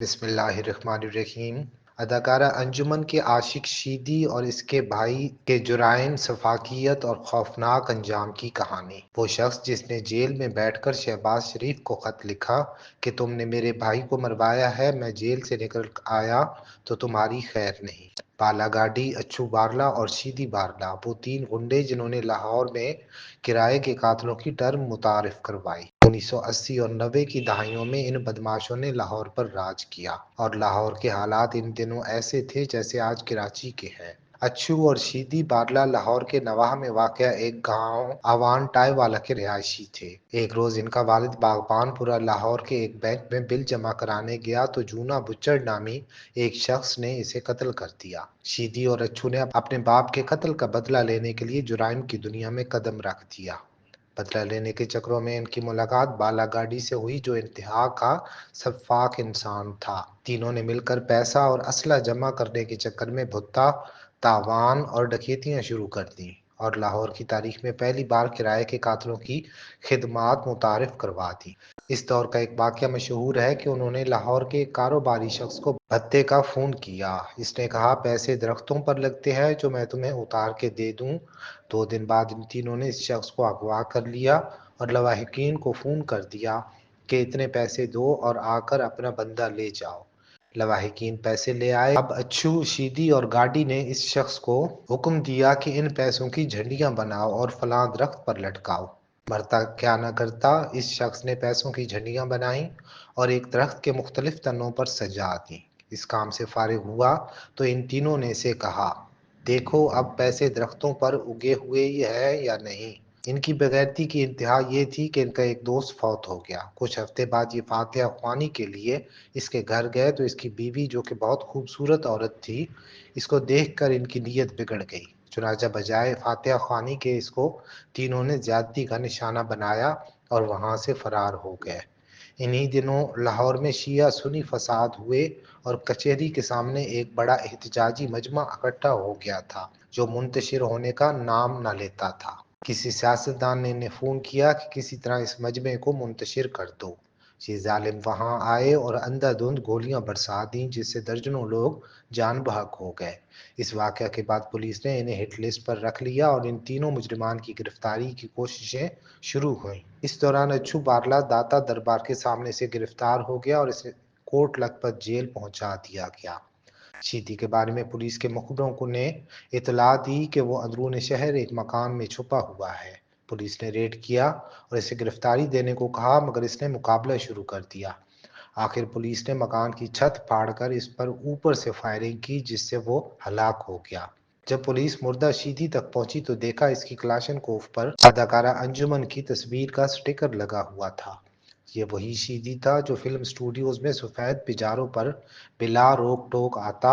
बिस्मिल्लाहिर्रहमानिर्रहीम। अदाकारा अंजुमन के आशिक शीदी और इसके भाई के जुराइम, सफाकियत और खौफनाक अंजाम की कहानी। वो शख्स जिसने जेल में बैठकर शहबाज शरीफ को खत लिखा कि तुमने मेरे भाई को मरवाया है, मैं जेल से निकल आया तो तुम्हारी खैर नहीं। बालागाडी, अच्छू बारला और शीदी बारला वो तीन गुंडे जिन्होंने लाहौर में किराए के कातलों की टर्म मुतारिफ करवाई। 1980 और 90 की दहाइयों में इन बदमाशों ने लाहौर पर राज किया और लाहौर के हालात इन दिनों ऐसे थे जैसे आज कराची के हैं। अच्छू और शीदी बारला लाहौर के नवाह में वाक़या एक गांव आवान टाई वाला के रिहायशी थे। एक रोज इनका वालिद बागबानपुरा लाहौर के एक बैंक में बिल जमा कराने गया तो जूना बुच्चड़ नामी एक शख्स ने इसे कत्ल कर दिया। शीदी और अच्छू ने अपने बाप के कत्ल का बदला लेने के लिए जुराइम की दुनिया में कदम रख दिया। बदला लेने के चक्रों में इनकी मुलाकात बालागाडी से हुई, जो इंतहा का सफाक इंसान था। तीनों ने मिलकर पैसा और असला जमा करने के चक्कर में भुट्टा, तावान और डकैतियां शुरू कर दी और लाहौर की तारीख में पहली बार किराए के कातलों की खिदमात मुतारिफ करवा दी। इस दौर का एक वाकया मशहूर है कि उन्होंने लाहौर के एक कारोबारी शख्स को भत्ते का फोन किया। इसने कहा, पैसे दरख्तों पर लगते हैं जो मैं तुम्हें उतार के दे दूं। 2 दिन बाद इन तीनों ने इस शख्स को अगवा कर लिया और लवाहिकीन को फोन कर दिया कि इतने पैसे दो और आकर अपना बंदा ले जाओ। लवाहिकीन पैसे ले आए। अब अच्छू, शीदी और गाड़ी ने इस शख्स को हुक्म दिया कि इन पैसों की झंडियां बनाओ और फलां दरख्त पर लटकाओ। मरता क्या न करता, इस शख्स ने पैसों की झंडियां बनाई और एक दरख्त के मुख्तलिफ तनों पर सजा दी। इस काम से फारिग हुआ तो इन तीनों ने इसे कहा, देखो अब पैसे दरख्तों पर उगे हुए ही है या नहीं। इनकी बेगैरती की इंतहा ये थी कि इनका एक दोस्त फौत हो गया। कुछ हफ्ते बाद ये फातिहा ख्वानी के लिए इसके घर गए तो इसकी बीवी, जो कि बहुत खूबसूरत औरत थी, इसको देखकर इनकी नीयत बिगड़ गई। चुनाचा बजाय फातिहा ख्वानी के इसको तीनों ने ज्यादती का निशाना बनाया और वहां से फरार हो गए। इन्हीं दिनों लाहौर में शिया सुन्नी फसाद हुए और कचहरी के सामने एक बड़ा एहतजाजी मजमा इकट्ठा हो गया था, जो मुंतशिर होने का नाम न लेता था। किसी सियासतदान ने इन्हें फोन किया कि किसी तरह इस मजमे को मुंतशिर कर दो। ये जालिम वहां आए और अंधाधुंध गोलियां बरसा दी, जिससे दर्जनों लोग जान बहक हो गए। इस वाकया के बाद पुलिस ने इन्हें हिट लिस्ट पर रख लिया और इन तीनों मुजरिमान की गिरफ्तारी की कोशिशें शुरू हुई। इस दौरान अच्छू बारला दाता दरबार के सामने से गिरफ्तार हो गया और इसे कोट लखपत जेल पहुंचा दिया गया। शीदी के बारे में पुलिस के मुखबिरों को ने इतला दी कि वो अंदरून शहर एक मकान में छुपा हुआ है। पुलिस ने रेड किया और इसे गिरफ्तारी देने को कहा, मगर इसने मुकाबला शुरू कर दिया। आखिर पुलिस ने मकान की छत फाड़कर इस पर ऊपर से फायरिंग की, जिससे वो हलाक हो गया। जब पुलिस मुर्दा शीदी तक पहुंची तो देखा इसकी क्लाशनकोफ पर अदाकारा अंजुमन की तस्वीर का स्टिकर लगा हुआ था। ये वही शीदी था जो फिल्म स्टूडियोज में सफेद पिजारों पर बिला रोक टोक आता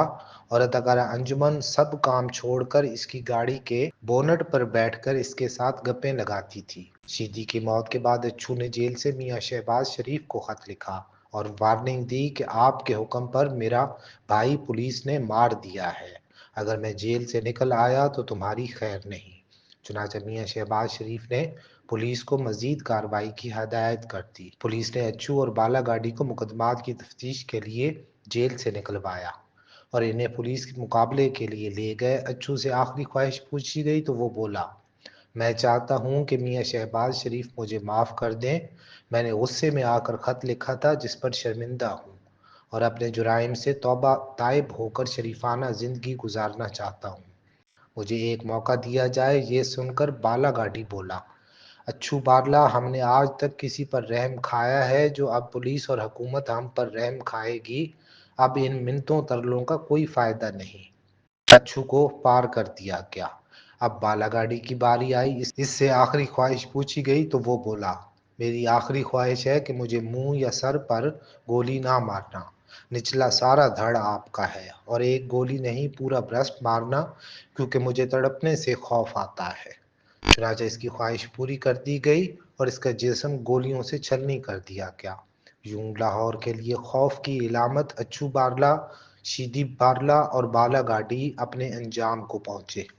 और अदाकारा अंजुमन सब काम छोड़कर इसकी गाड़ी के बोनट पर बैठकर इसके साथ गप्पे लगाती थी। शीदी की मौत के बाद अच्छू ने जेल से मियां शहबाज शरीफ को खत लिखा और वार्निंग दी कि आपके हुक्म पर मेरा भाई पुलिस ने मार दिया है। अगर मैं जेल से निकल आया तो तुम्हारी खैर नहीं। चुनांचे मियां शहबाज शरीफ ने पुलिस को मजीद कार्रवाई की हदायत कर दी। पुलिस ने अच्छू और बालागाडी को मुकदमात की तफ्तीश के लिए जेल से निकलवाया और इन्हें पुलिस के मुकाबले के लिए ले गए। अच्छू से आखिरी ख्वाहिश पूछी गई तो वो बोला, मैं चाहता हूं कि मियां शहबाज शरीफ मुझे माफ कर दें। मैंने गुस्से में आकर खत लिखा था जिस पर शर्मिंदा हूं और अपने जुराइम से तौबा ताइब होकर शरीफाना जिंदगी गुजारना चाहता हूं। मुझे एक मौका दिया जाए। ये सुनकर बालागाडी बोला, अच्छू बारला, हमने आज तक किसी पर रहम खाया है, जो अब पुलिस और हुकूमत हम पर रहम खाएगी। अब इन मिन्नतों तरलों का कोई फायदा नहीं। अच्छू को पार कर दिया गया। अब बालागाडी की बारी आई। इससे आखिरी ख्वाहिश पूछी गई तो वो बोला, मेरी आखिरी ख्वाहिश है कि मुझे मुंह या सर पर गोली ना मारना। निचला सारा धड़ आपका है और एक गोली नहीं, पूरा ब्रस्ट मारना, क्योंकि मुझे तड़पने से खौफ आता है। चुनांचे इसकी ख्वाहिश पूरी कर दी गई और इसका जिस्म गोलियों से छलनी कर दिया गया। यूं लाहौर के लिए खौफ की इलामत अच्छू बारला, शीदी बारला और बालागाडी अपने अंजाम को पहुंचे।